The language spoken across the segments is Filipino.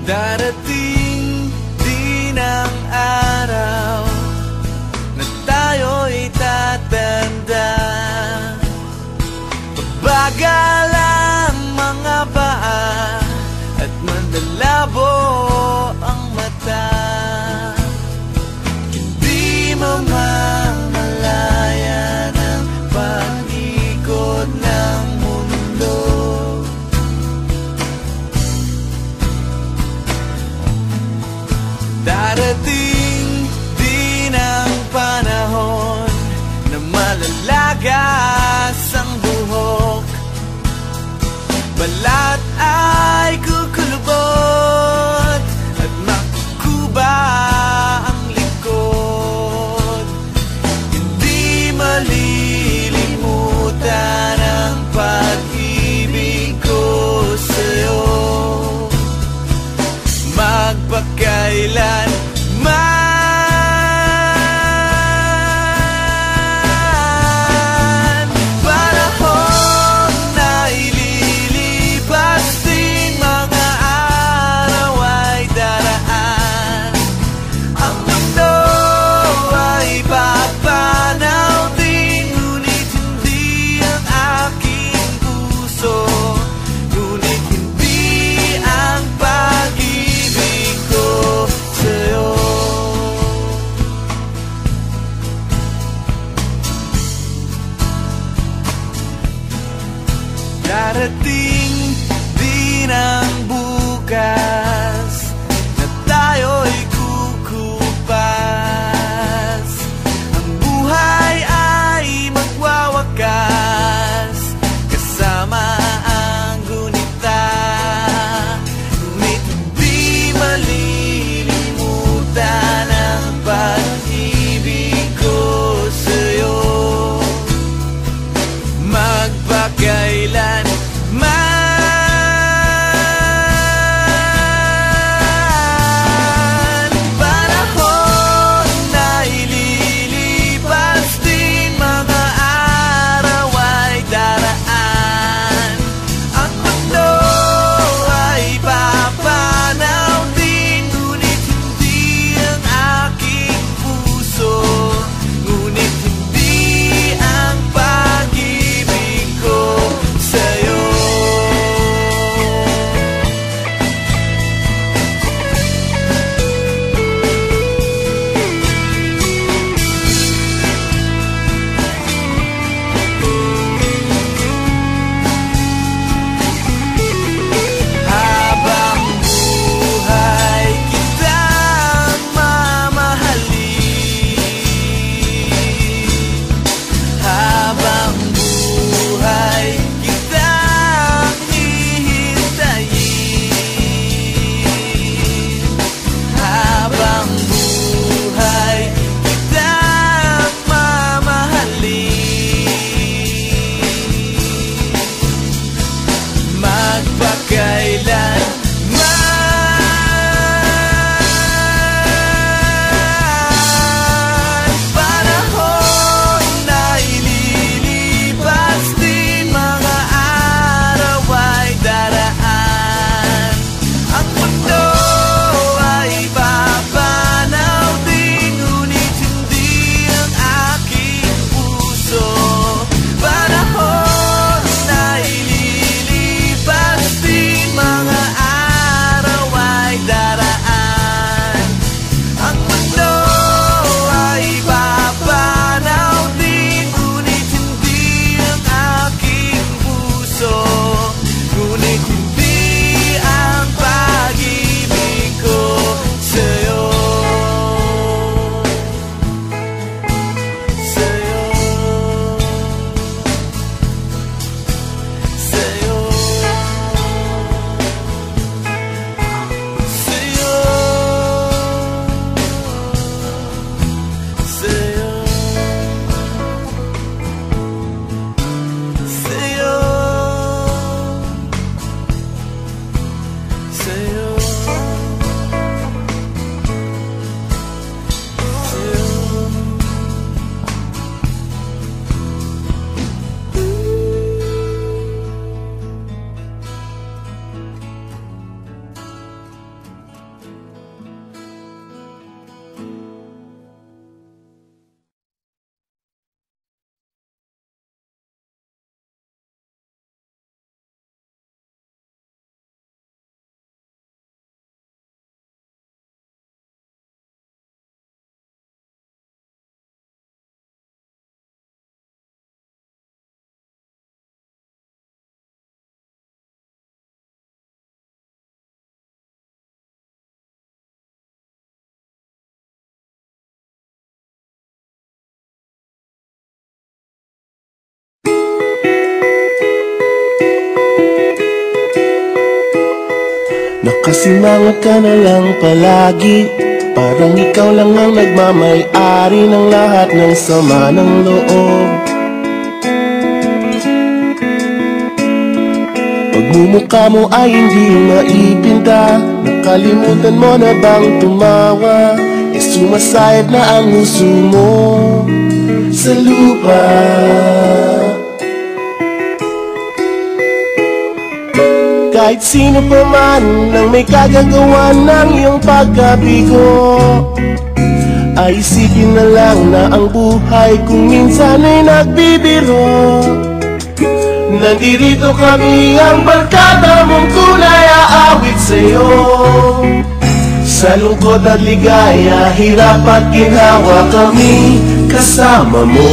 Darating din ang araw na tayo'y tatanda. Pabagal ang mga paa at mandalabo ang mata. Hindi mamamalayan ang pag-ikot ng mundo. Darating din ang panahon na malalagas ang buhok. Balat ay kukulubot at makukuba ang likod. Hindi malilimutan ang pag-ibig ko sa'yo. Magpakailan darating din ang bukas na tayo'y kukupas. Ang buhay ay magwawakas kasama ang gunita. Ngunit hindi malilimutan ang pag-ibig ko sa'yo. Magpakailan Nakasimangot ka na lang palagi, parang ikaw lang ang nagmamay-ari ng lahat ng sama ng loob. Pagmumukha mo ay hindi maipinta, nakalimutan mo na bang tumawa? E sumasayad na ang huso mo sa lupa. Kahit sino pa man ang may kagagawa ng iyong pagkabigo, ay isipin na lang na ang buhay kung minsan ay nagbibiro. Nandirito kami, ang barkada mong tunay aawit sa'yo. Sa lungkot at ligaya, hirap at ginhawa, kami kasama mo.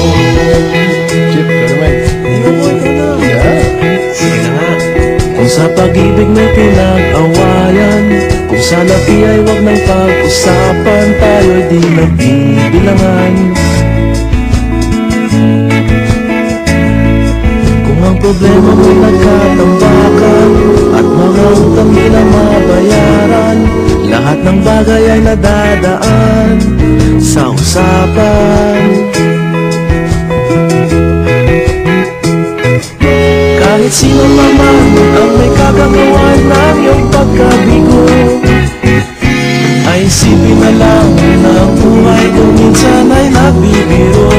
Chip, ka naman. Sige na nga. Kung sa pag-ibig may pinag-awayan, kung sa labi ay wag nang pag-usapan, tayo'y di nagbibilangan. Kung ang problema mo'y nagkatambakan at mga utang di na mabayaran, lahat ng bagay ay nadadaan sa usapan. Kahit sino naman ang may kagagawa ng iyong pagkabigo, ay isipin na lang na ang buhay kung minsan ay nagbibiro.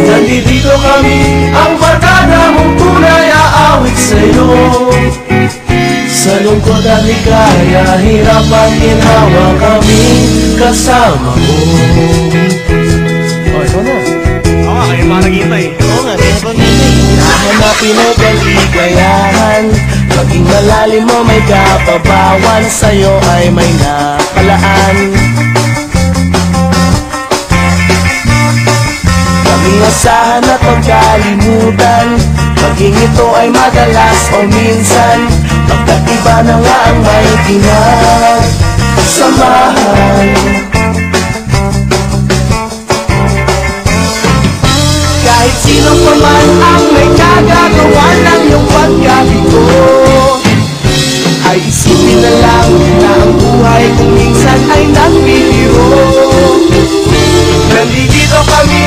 Nandito kami, ang barkada mong tunay aawit sa'yo. Sa lungkot at ligaya, hirap at ginhawa, kami kasama mo. Oh, ito na. Oo nga, kayo mga naghihintay. Oo nga, kaya pa hanapin mo kaligayahan, maging malalim mo may kapabawan, sa'yo ay may nakalaan. Kaming asahan at pagkalimutan, maging ito ay madalas o minsan, magkaiba na nga ang may pinagsamahan. Kahit sino pa man ang may kagagawa ng iyong pagkabigo, ay isipin na lang na ang buhay kung minsan ay nagbibiro. Nandito kami,